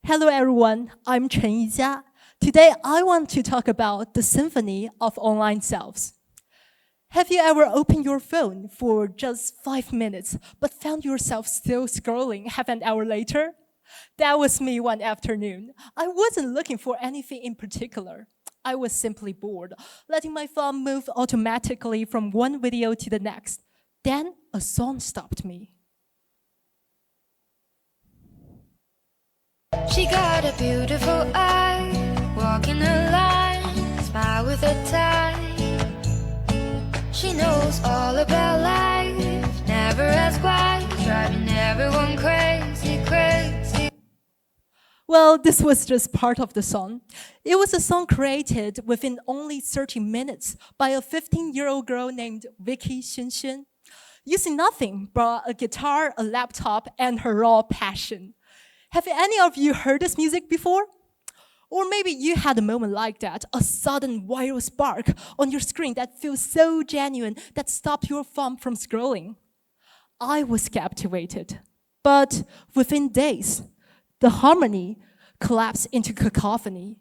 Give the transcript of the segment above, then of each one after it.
Hello everyone, I'm Chen Yijia. Today I want to talk about the symphony of online selves. Have you ever opened your phone for just 5 minutes but found yourself still scrolling half an hour later? That was me one afternoon. I wasn't looking for anything in particular. I was simply bored, letting my thumb move automatically from one video to the next. Then a song stopped me. She got a beautiful eye, walking a line, smile with a tie. She knows all about life, never asks why, driving everyone crazy, crazy. Well, this was just part of the song. It was a song created within only 30 minutes by a 15-year-old girl named Yijia, using nothing but a guitar, a laptop, and her raw passion. Have any of you heard this music before? Or maybe you had a moment like that, a sudden viral spark on your screen that feels so genuine that stopped your thumb from scrolling. I was captivated. But within days, the harmony collapsed into cacophony.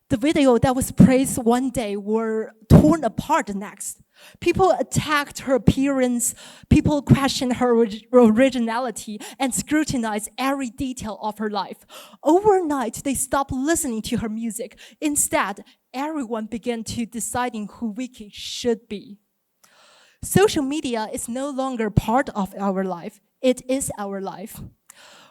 The video that was praised one day were torn apart the next. People attacked her appearance, people questioned her originality, and scrutinized every detail of her life. Overnight, they stopped listening to her music. Instead, everyone began to deciding who Wiki should be. Social media is no longer part of our life. It is our life.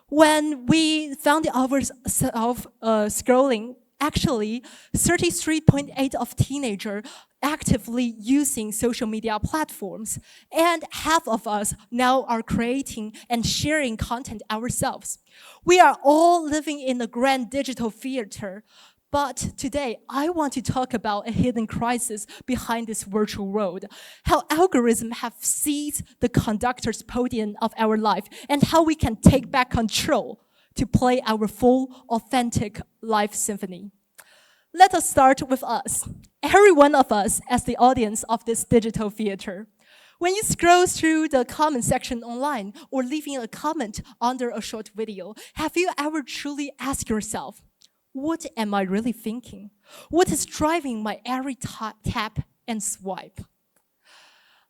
When we found ourselves scrolling, actually, 33.8% of teenagers actively using social media platforms, and half of us now are creating and sharing content ourselves. We are all living in a grand digital theater, but today I want to talk about a hidden crisis behind this virtual world, how algorithms have seized the conductor's podium of our life, and how we can take back control to play our full, authentic life symphony. Let us start with us, every one of us as the audience of this digital theater. When you scroll through the comment section online or leaving a comment under a short video, have you ever truly asked yourself, what am I really thinking? What is driving my every tap and swipe?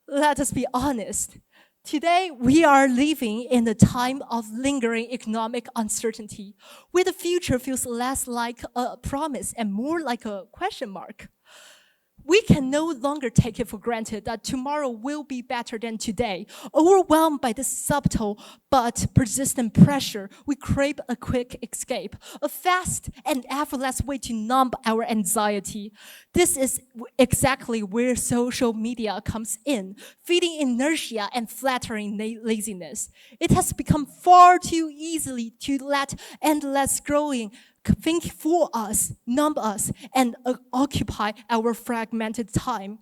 Let us be honest. Today, we are living in a time of lingering economic uncertainty, where the future feels less like a promise and more like a question mark. We can no longer take it for granted that tomorrow will be better than today. Overwhelmed by this subtle but persistent pressure, we crave a quick escape, a fast and effortless way to numb our anxiety. This is exactly where social media comes in, feeding inertia and flattering laziness. It has become far too easy to let endless scrolling think for us, numb us, and occupy our fragmented time.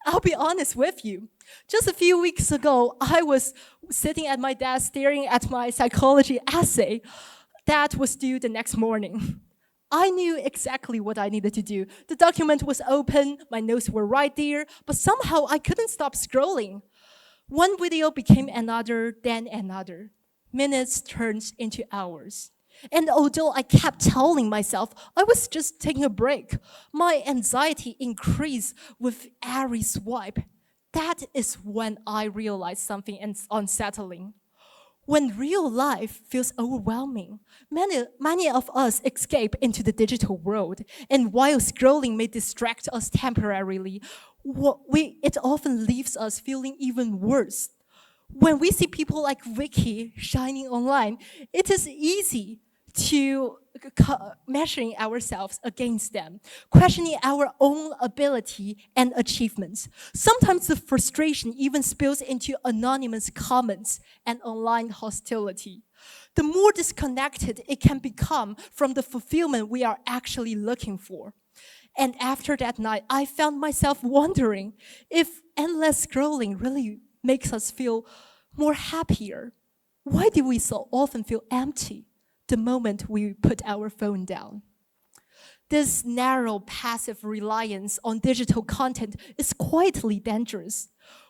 I'll be honest with you. Just a few weeks ago, I was sitting at my desk staring at my psychology essay that was due the next morning. I knew exactly what I needed to do. The document was open, my notes were right there, but somehow I couldn't stop scrolling. One video became another, then another. Minutes turned into hours. And although I kept telling myself I was just taking a break, my anxiety increased with every swipe. That is when I realized something unsettling. When real life feels overwhelming, many of us escape into the digital world. And while scrolling may distract us temporarily, it often leaves us feeling even worse. When we see people like Vicky shining online, it is easy to measuring ourselves against them, questioning our own ability and achievements. Sometimes the frustration even spills into anonymous comments and online hostility. The more disconnected it can become from the fulfillment we are actually looking for. And after that night, I found myself wondering if endless scrolling really makes us feel more happier. Why do we so often feel empty the moment we put our phone down? This narrow, passive reliance on digital content is quietly dangerous.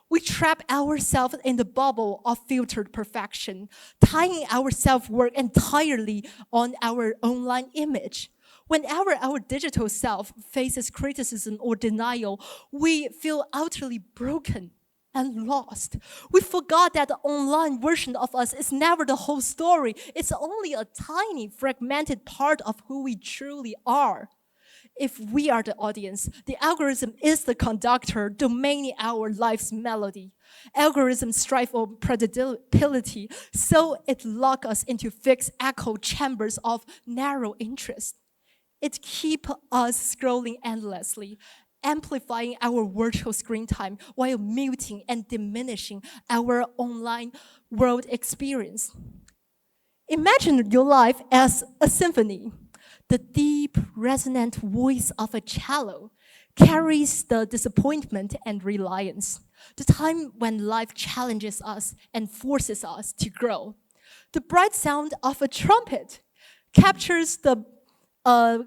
We trap ourselves in the bubble of filtered perfection, tying our self-worth entirely on our online image. Whenever our digital self faces criticism or denial, we feel utterly broken and lost. We forgot that the online version of us is never the whole story. It's only a tiny, fragmented part of who we truly are. If we are the audience, the algorithm is the conductor domaining our life's melody. Algorithms strive for predictability, so it locks us into fixed echo chambers of narrow interest. It keeps us scrolling endlessly, amplifying our virtual screen time while muting and diminishing our online world experience. Imagine your life as a symphony. The deep, resonant voice of a cello carries the disappointment and reliance, the time when life challenges us and forces us to grow. The bright sound of a trumpet captures the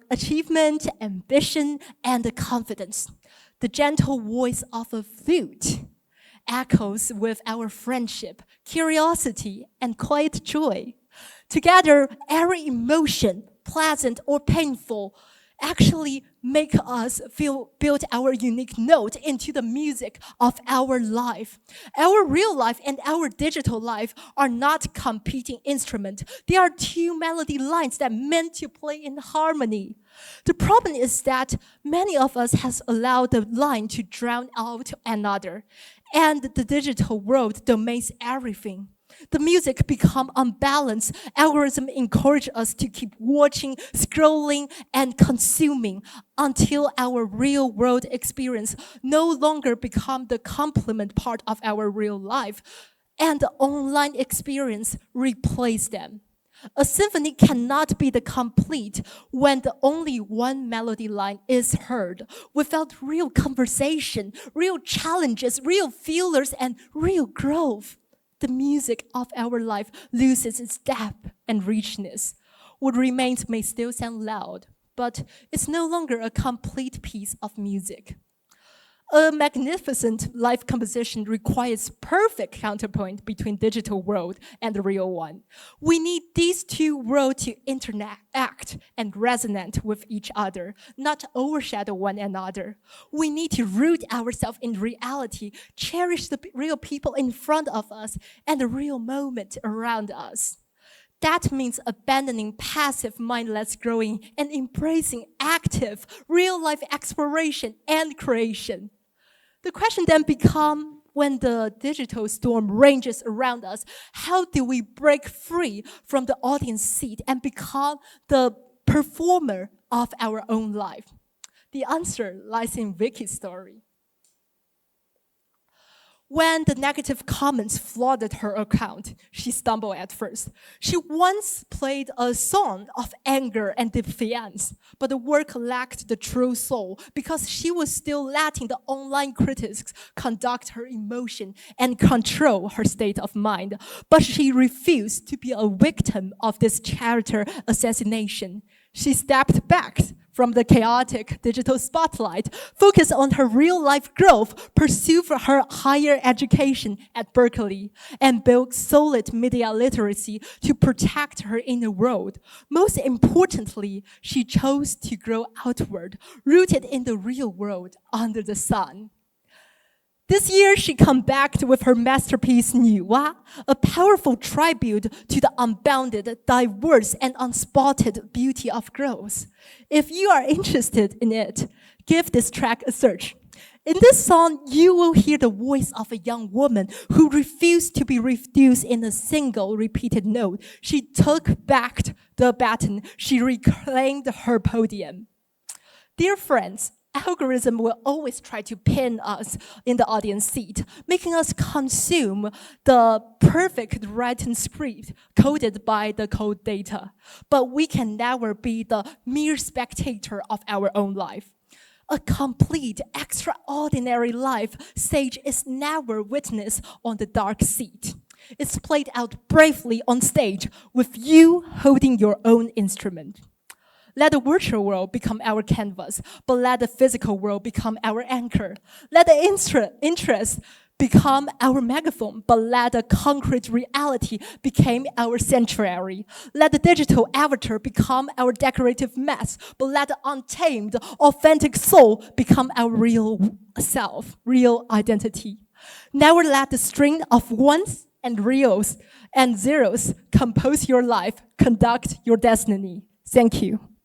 achievement, ambition, and the confidence. The gentle voice of a flute echoes with our friendship, curiosity, and quiet joy. Together, every emotion, pleasant or painful, actually make us build our unique note into the music of our life. Our real life and our digital life are not competing instruments. They are two melody lines that meant to play in harmony. The problem is that many of us has allowed the line to drown out another, and the digital world domains everything. The music become unbalanced. Algorithm encourage us to keep watching, scrolling, and consuming until our real world experience no longer become the complement part of our real life, and the online experience replace them. A symphony cannot be the complete when the only one melody line is heard, without real conversation, real challenges, real feelers, and real growth. The music of our life loses its depth and richness. What remains may still sound loud, but it's no longer a complete piece of music. A magnificent life composition requires perfect counterpoint between digital world and the real one. We need these two worlds to interact and resonate with each other, not overshadow one another. We need to root ourselves in reality, cherish the real people in front of us and the real moment around us. That means abandoning passive mindless growing and embracing active real-life exploration and creation. The question then becomes, when the digital storm rages around us, how do we break free from the audience seat and become the performer of our own life? The answer lies in Vicky's story. When the negative comments flooded her account, she stumbled at first. She once played a song of anger and defiance, but the work lacked the true soul because she was still letting the online critics conduct her emotion and control her state of mind. But she refused to be a victim of this character assassination. She stepped back from the chaotic digital spotlight, focused on her real-life growth, pursued her higher education at Berkeley, and built solid media literacy to protect her inner world. Most importantly, she chose to grow outward, rooted in the real world under the sun. This year, she came back with her masterpiece, Yijia, a powerful tribute to the unbounded, diverse, and unspotted beauty of growth. If you are interested in it, give this track a search. In this song, you will hear the voice of a young woman who refused to be reduced in a single repeated note. She took back the baton. She reclaimed her podium. Dear friends, algorithm will always try to pin us in the audience seat, making us consume the perfect written script coded by the code data. But we can never be the mere spectator of our own life. A complete, extraordinary life stage is never witnessed on the dark seat. It's played out bravely on stage with you holding your own instrument. Let the virtual world become our canvas, but let the physical world become our anchor. Let the interest become our megaphone, but let the concrete reality become our sanctuary. Let the digital avatar become our decorative mess, but let the untamed, authentic soul become our real self, real identity. Never let the string of ones and reals and zeros compose your life, conduct your destiny. Thank you.